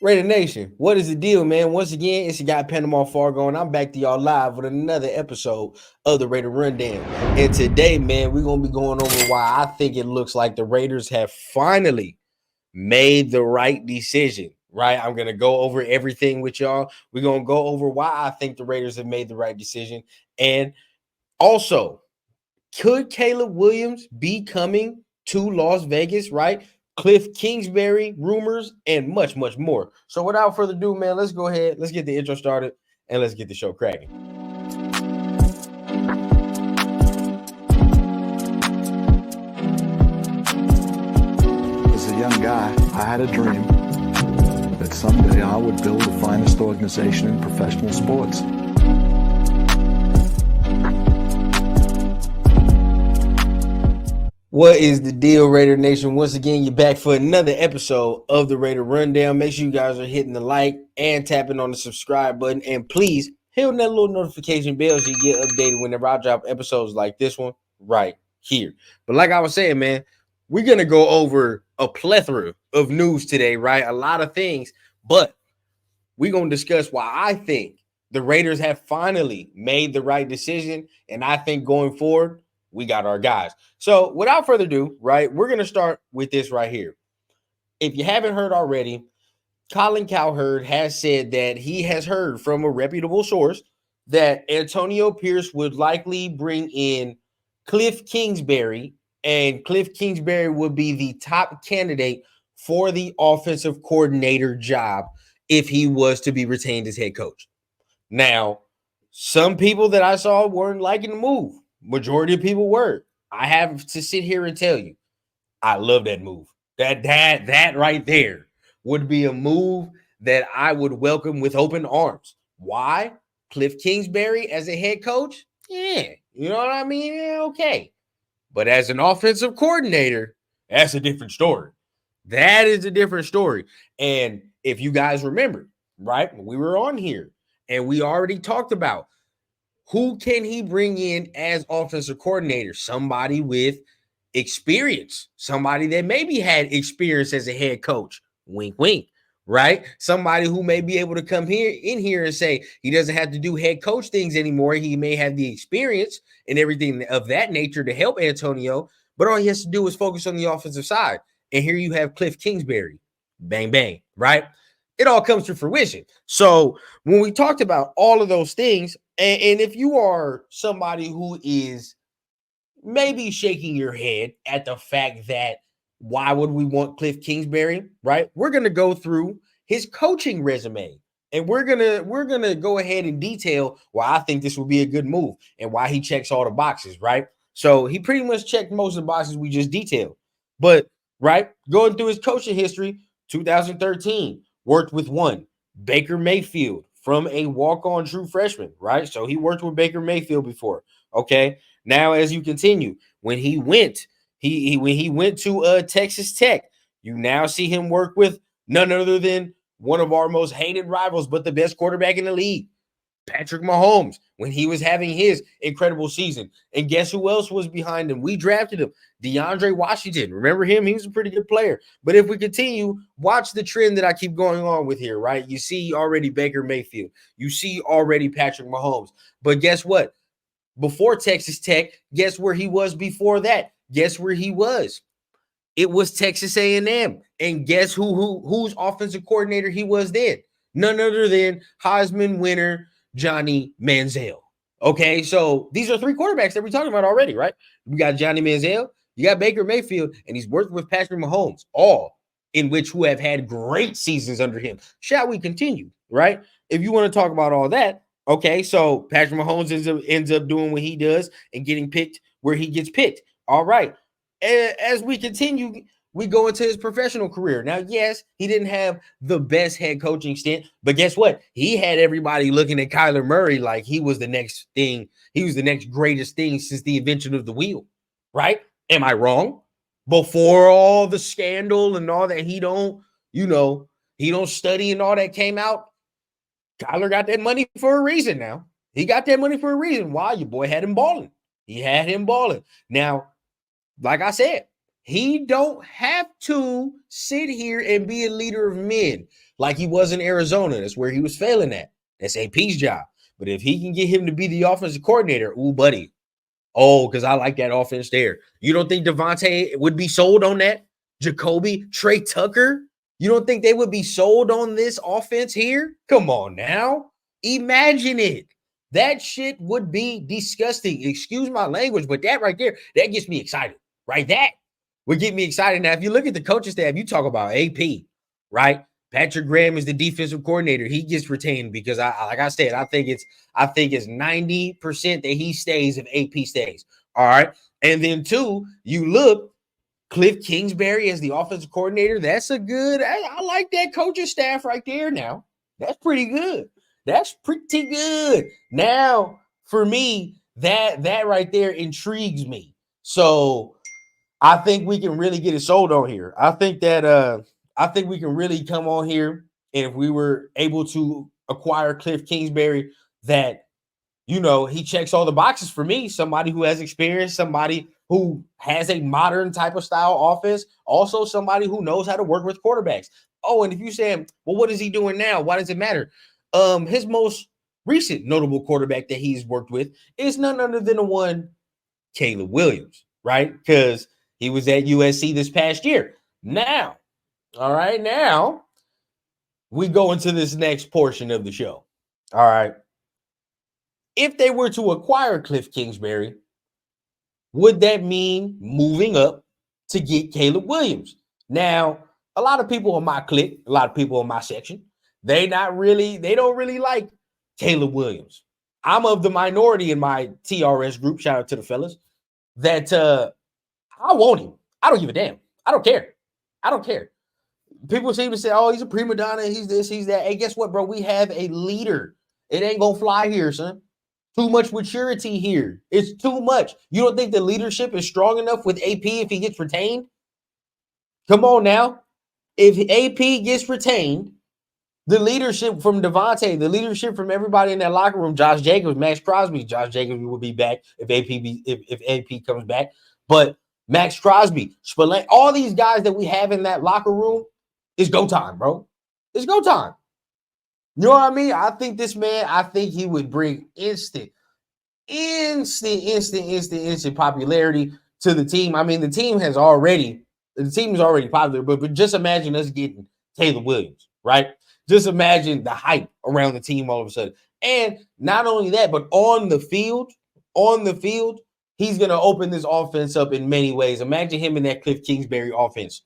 Raider Nation, what is the deal, man? Once again, it's your guy Panama Fargo, and I'm back to y'all live with another episode of the Raider Rundown. And today, man, we're going to be going over why I think it looks like the Raiders have finally made the right decision, right? I'm going to go over everything with y'all. We're going to go over why I think the Raiders have made the right decision. And also, could Caleb Williams be coming to Las Vegas, right? Cliff Kingsberry rumors and much, much more. So without further ado, man, let's go ahead. Let's get the intro started and let's get the show cracking. As a young guy, I had a dream that someday I would build the finest organization in professional sports. What is the deal, Raider Nation? Once again, you're back for another episode of the Raider Rundown. Make sure you guys are hitting the like and tapping on the subscribe button. And please hit on that little notification bell so you get updated whenever I drop episodes like this one right here. But like I was saying, man, we're going to go over a plethora of news today, right? A lot of things. But we're going to discuss why I think the Raiders have finally made the right decision. And I think going forward, we got our guys. So without further ado, right, we're going to start with this right here. If you haven't heard already, Colin Cowherd has said that he has heard from a reputable source that Antonio Pierce would likely bring in Cliff Kingsberry, and Cliff Kingsbury would be the top candidate for the offensive coordinator job if he was to be retained as head coach. Now, some people that I saw weren't liking the move. Majority of people were. I have to sit here and tell you, I love that move. That right there would be a move that I would welcome with open arms. Why? Cliff Kingsbury as a head coach? Yeah, you know what I mean? Yeah, okay. But as an offensive coordinator, that's a different story. That is a different story. And if you guys remember, right, we were on here and we already talked about who can he bring in as offensive coordinator? Somebody with experience, somebody that maybe had experience as a head coach. Wink, wink, right? Somebody who may be able to come here and say he doesn't have to do head coach things anymore. He may have the experience and everything of that nature to help Antonio, but all he has to do is focus on the offensive side. And here you have Cliff Kingsbury. Bang, bang, right? It all comes to fruition. So when we talked about all of those things, and if you are somebody who is maybe shaking your head at the fact that why would we want Cliff Kingsbury, right? We're going to go through his coaching resume and we're going to go ahead and detail why I think this would be a good move and why he checks all the boxes, right? So he pretty much checked most of the boxes we just detailed. But right, going through his coaching history, 2013, worked with one Baker Mayfield from a walk-on true freshman, right? So he worked with Baker Mayfield before. Okay. Now, as you continue, when he went to Texas Tech, you now see him work with none other than one of our most hated rivals, but the best quarterback in the league, Patrick Mahomes, when he was having his incredible season. And guess who else was behind him? We drafted him, DeAndre Washington. Remember him? He was a pretty good player. But if we continue, watch the trend that I keep going on with here, right? You see already Baker Mayfield. You see already Patrick Mahomes. But guess what? Before Texas Tech, guess where he was before that? Guess where he was? It was Texas A&M. And guess whose offensive coordinator he was then? None other than Heisman winner Johnny Manziel. Okay, so these are three quarterbacks that we're talking about already, right? We got Johnny Manziel, you got Baker Mayfield, and he's worked with Patrick Mahomes, all in which who have had great seasons under him. Shall we continue, right? If you want to talk about all that, okay, so Patrick Mahomes ends up doing what he does and getting picked where he gets picked. All right. As we continue, we go into his professional career. Now, yes, he didn't have the best head coaching stint, but guess what? He had everybody looking at Kyler Murray like he was the next thing. He was the next greatest thing since the invention of the wheel, right? Am I wrong? Before all the scandal and all that, he don't study and all that came out. Kyler got that money for a reason now. He got that money for a reason. Why? Your boy had him balling. He had him balling. Now, like I said, he don't have to sit here and be a leader of men like he was in Arizona. That's where he was failing at. That's AP's job. But if he can get him to be the offensive coordinator, ooh, buddy. Oh, because I like that offense there. You don't think Devontae would be sold on that? Jacoby, Trey Tucker? You don't think they would be sold on this offense here? Come on now. Imagine it. That shit would be disgusting. Excuse my language, but that right there, that gets me excited. Right? That would get me excited. Now, if you look at the coaching staff, you talk about AP, right? Patrick Graham is the defensive coordinator. He gets retained because like I said, I think it's 90% that he stays if AP stays. All right. And then two, you look, Cliff Kingsbury as the offensive coordinator. That's a good, I like that coaching staff right there now. That's pretty good. That's pretty good. Now, for me, that right there intrigues me. So I think we can really get it sold on here. I think we can really come on here, and if we were able to acquire Cliff Kingsbury, that he checks all the boxes for me. Somebody who has experience, somebody who has a modern type of style offense, also somebody who knows how to work with quarterbacks. Oh, and if you say, well, what is he doing now? Why does it matter? His most recent notable quarterback that he's worked with is none other than the one Caleb Williams, right? Because he was at USC this past year. Now, all right, now we go into this next portion of the show. All right. If they were to acquire Cliff Kingsbury, would that mean moving up to get Caleb Williams? Now, a lot of people in my clique, a lot of people in my section, they don't really like Caleb Williams. I'm of the minority in my TRS group. Shout out to the fellas. That I want him. I don't give a damn. I don't care. People seem to say, oh, he's a prima donna. He's this, he's that. Hey, guess what, bro? We have a leader. It ain't going to fly here, son. Too much maturity here. It's too much. You don't think the leadership is strong enough with AP if he gets retained? Come on now. If AP gets retained, the leadership from Devontae, the leadership from everybody in that locker room, Josh Jacobs, Max Crosby. Josh Jacobs will be back if AP comes back. But Max Crosby, Spillane, all these guys that we have in that locker room, it's go time, bro. It's go time. You know what I mean? I think this man, he would bring instant popularity to the team. I mean, the team is already popular, but just imagine us getting Caleb Williams, right? Just imagine the hype around the team all of a sudden. And not only that, but on the field, he's going to open this offense up in many ways. Imagine him in that Cliff Kingsbury offense.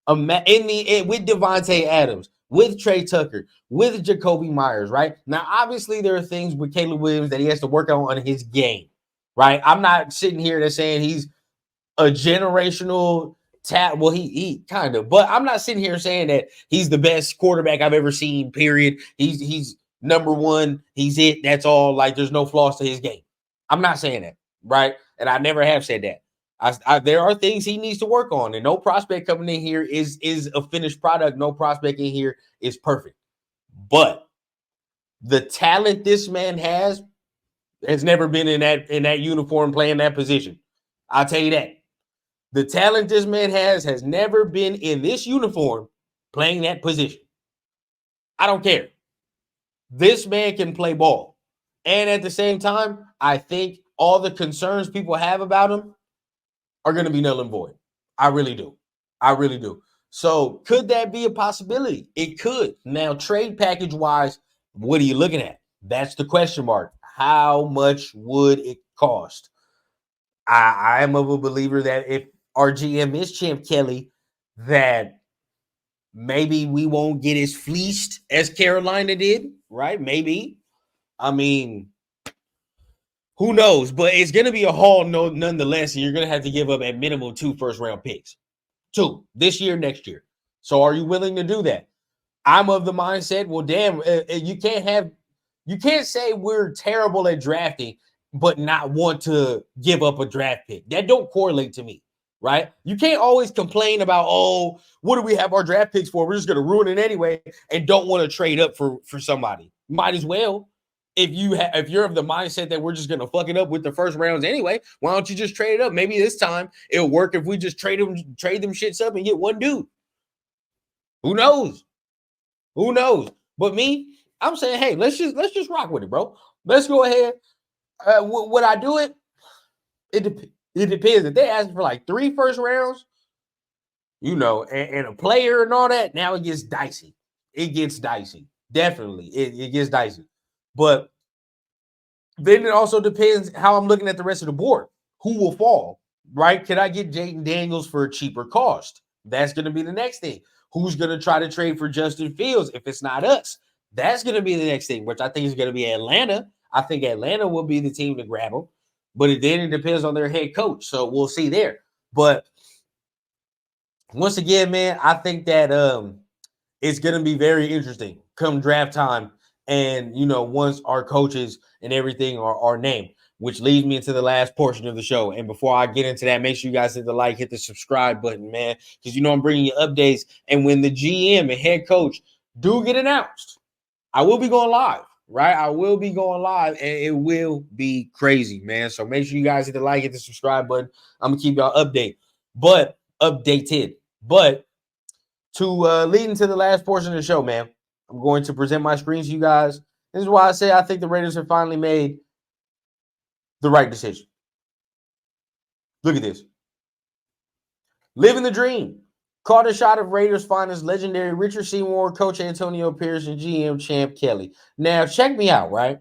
With Devontae Adams, with Trey Tucker, with Jacoby Myers, right? Now, obviously, there are things with Caleb Williams that he has to work on his game, right? I'm not sitting here and saying he's a generational talent. Well, he kind of, but I'm not sitting here saying that he's the best quarterback I've ever seen, period. He's number one. He's it. That's all. Like, there's no flaws to his game. I'm not saying that, right? And I never have said that. There are things he needs to work on, and no prospect coming in here is a finished product. No prospect in here is perfect, but the talent this man has never been in that uniform playing that position. I'll tell you that. The talent this man has never been in this uniform playing that position. I don't care. This man can play ball, and at the same time, I think all the concerns people have about him are going to be null and void. I really do. So could that be a possibility? It could. Now, trade package wise, what are you looking at? That's the question mark. How much would it cost? I am of a believer that if our GM is Champ Kelly, that maybe we won't get as fleeced as Carolina did, right? Maybe. I mean, who knows? But it's going to be a haul nonetheless, and you're going to have to give up at minimum 2 first-round picks. 2, this year, next year. So are you willing to do that? I'm of the mindset, well, damn, you can't say we're terrible at drafting, but not want to give up a draft pick. That don't correlate to me, right? You can't always complain about, oh, what do we have our draft picks for? We're just going to ruin it anyway and don't want to trade up for somebody. Might as well. If you're of the mindset that we're just going to fuck it up with the first rounds anyway, why don't you just trade it up? Maybe this time it'll work if we just trade them shits up and get one dude. Who knows? Who knows? But me, I'm saying, hey, let's just rock with it, bro. Let's go ahead. Would I do it? It depends. If they ask for like 3 first rounds, and a player and all that, now it gets dicey. It gets dicey. Definitely. It gets dicey. But then it also depends how I'm looking at the rest of the board. Who will fall, right? Can I get Jaden Daniels for a cheaper cost? That's going to be the next thing. Who's going to try to trade for Justin Fields if it's not us? That's going to be the next thing, which I think is going to be Atlanta. I think Atlanta will be the team to grab them. But it depends on their head coach. So we'll see there. But once again, man, I think that it's going to be very interesting come draft time. And, once our coaches and everything are named, which leads me into the last portion of the show. And before I get into that, make sure you guys hit the like, hit the subscribe button, man, because, I'm bringing you updates. And when the GM and head coach do get announced, I will be going live, right? I will be going live, and it will be crazy, man. So make sure you guys hit the like, hit the subscribe button. I'm going to keep y'all updated. But to lead into the last portion of the show, man, I'm going to present my screens to you guys. This is why I say I think the Raiders have finally made the right decision. Look at this. Living the dream. Caught a shot of Raiders finest legendary Richard Seymour, Coach Antonio Pierce, and GM Champ Kelly. Now, check me out, right?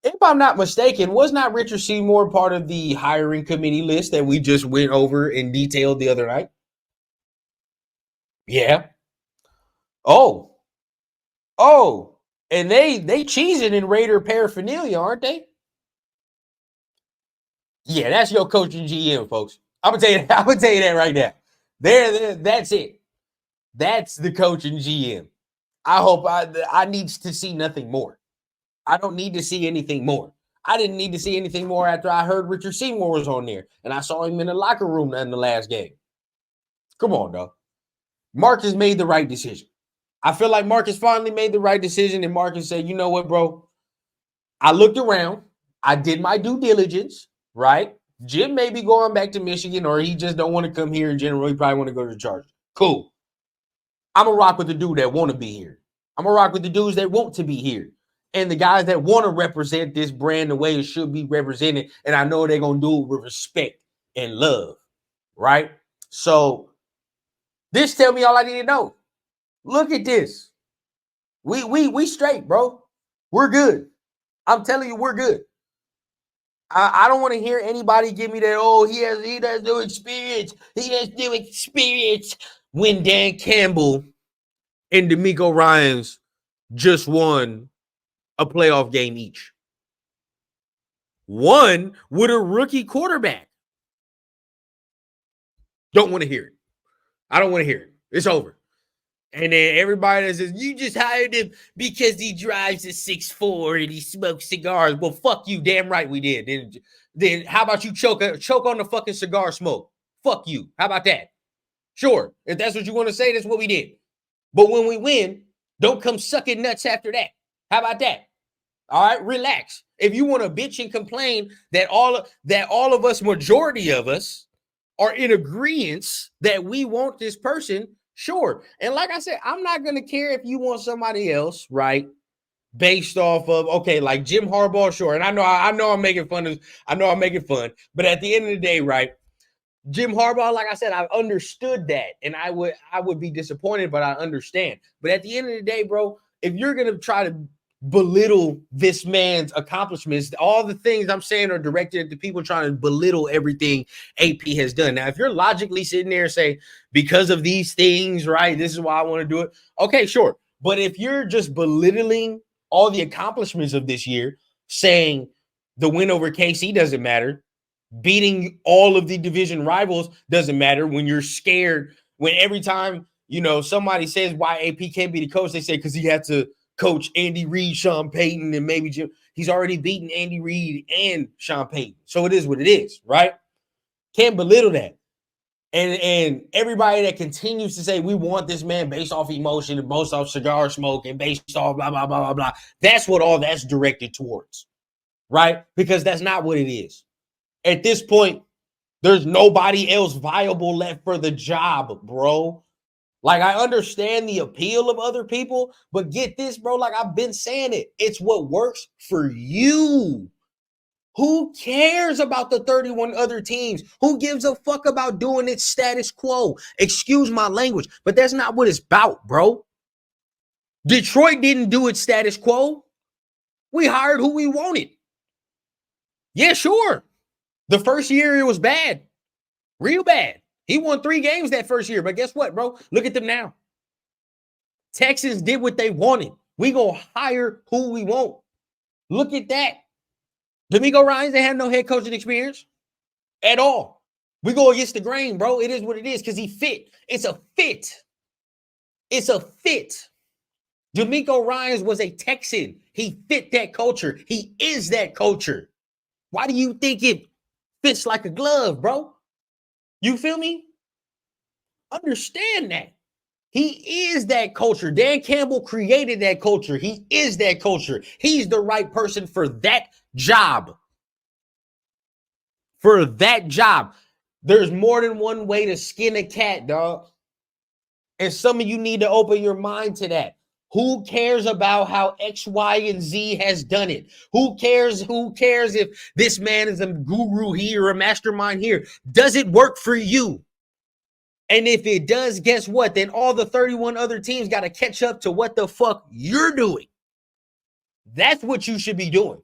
If I'm not mistaken, was not Richard Seymour part of the hiring committee list that we just went over in detail the other night? Yeah. Oh, and they cheesing in Raider paraphernalia, aren't they? Yeah, that's your coach and GM, folks. I'm gonna tell you that right now. There, that's it. That's the coach and GM. I hope I need to see nothing more. I don't need to see anything more. I didn't need to see anything more after I heard Richard Seymour was on there and I saw him in the locker room in the last game. Come on, dog. Marcus made the right decision. I feel like Marcus finally made the right decision, and Marcus said, you know what, bro? I looked around. I did my due diligence, right? Jim may be going back to Michigan, or he just don't want to come here in general. He probably want to go to the Chargers. Cool. I'm going to rock with the dude that want to be here. I'm going to rock with the dudes that want to be here. And the guys that want to represent this brand the way it should be represented. And I know they're going to do it with respect and love, right? So this tell me all I need to know. Look at this. We straight, bro. We're good. I'm telling you, we're good. I don't want to hear anybody give me that, oh, he has no experience. He has no experience. When Dan Campbell and DeMeco Ryans just won a playoff game each. One with a rookie quarterback. Don't want to hear it. I don't want to hear it. It's over. And then everybody that says, you just hired him because he drives a 6'4" and he smokes cigars. Well, fuck you. Damn right we did. Then how about you choke on the fucking cigar smoke? Fuck you. How about that? Sure. If that's what you want to say, that's what we did. But when we win, don't come sucking nuts after that. How about that? All right, relax. If you want to bitch and complain that all of us, majority of us, are in agreement that we want this person, sure. And like I said, I'm not going to care if you want somebody else, right? Based off of, okay, like Jim Harbaugh, sure. And I know I'm making fun. But at the end of the day, right? Jim Harbaugh, like I said, I understood that. And I would be disappointed, but I understand. But at the end of the day, bro, if you're going to try to belittle this man's accomplishments, all the things I'm saying are directed at the people trying to belittle everything AP has done. Now, if you're logically sitting there and say, because of these things, right, this is why I want to do it. Okay, sure. But if you're just belittling all the accomplishments of this year, saying the win over KC doesn't matter, beating all of the division rivals doesn't matter, when you're scared, when every time, somebody says why AP can't be the coach, they say because he had to coach Andy Reid, Sean Payton, and maybe Jim. He's already beaten Andy Reid and Sean Payton. So it is what it is, right? Can't belittle that. And everybody that continues to say we want this man based off emotion and based off cigar smoke and based off blah, blah, blah, blah, blah. That's what all that's directed towards, right? Because that's not what it is. At this point, there's nobody else viable left for the job, bro. Like, I understand the appeal of other people, but get this, bro. Like, I've been saying it. It's what works for you. Who cares about the 31 other teams? Who gives a fuck about doing it status quo? Excuse my language, but that's not what it's about, bro. Detroit didn't do it status quo. We hired who we wanted. Yeah, sure. The first year it was bad. Real bad. He won 3 games that first year, but guess what, bro? Look at them now. Texans did what they wanted. We gonna hire who we want. Look at that. D'Amico Ryans, they have no head coaching experience at all. We go against the grain, bro. It is what it is because he fit. It's a fit. It's a fit. D'Amico Ryans was a Texan. He fit that culture. He is that culture. Why do you think it fits like a glove, bro? You feel me? Understand that. He is that culture. Dan Campbell created that culture. He is that culture. He's the right person for that job. For that job. There's more than one way to skin a cat, dog. And some of you need to open your mind to that. Who cares about how X, Y, and Z has done it? Who cares? Who cares if this man is a guru here or a mastermind here? Does it work for you? And if it does, guess what? Then all the 31 other teams got to catch up to what the fuck you're doing. That's what you should be doing.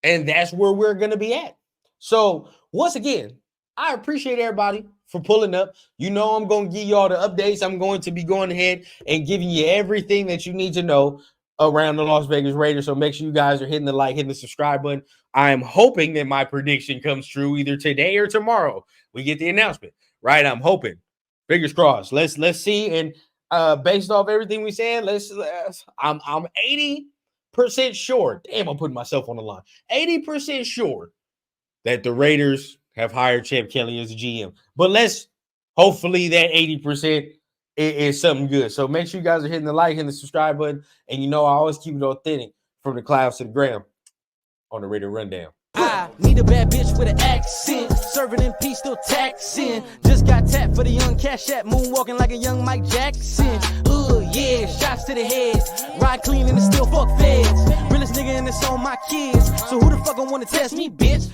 And that's where we're going to be at. So once again, I appreciate everybody for pulling up. You know, I'm going to give you all the updates. I'm going to be going ahead and giving you everything that you need to know around the Las Vegas Raiders. So make sure you guys are hitting the like, hitting the subscribe button. I am hoping that my prediction comes true either today or tomorrow. We get the announcement, right? I'm hoping. Fingers crossed. Let's see. And based off everything we said, I'm 80% sure. Damn, I'm putting myself on the line. 80% sure that the Raiders have hired Champ Kelly as a GM. But hopefully that 80% is something good. So make sure you guys are hitting the like and the subscribe button. And you know, I always keep it authentic from the clouds to the ground on the Raider Rundown. I need a bad bitch with an accent, serving in peace, still taxing. Just got tapped for the young cash app, moonwalking like a young Mike Jackson. Yeah, shots to the head, ride clean and still fuck feds. Realest nigga and it's on my kids, so who the fuck gon' wanna test me, bitch?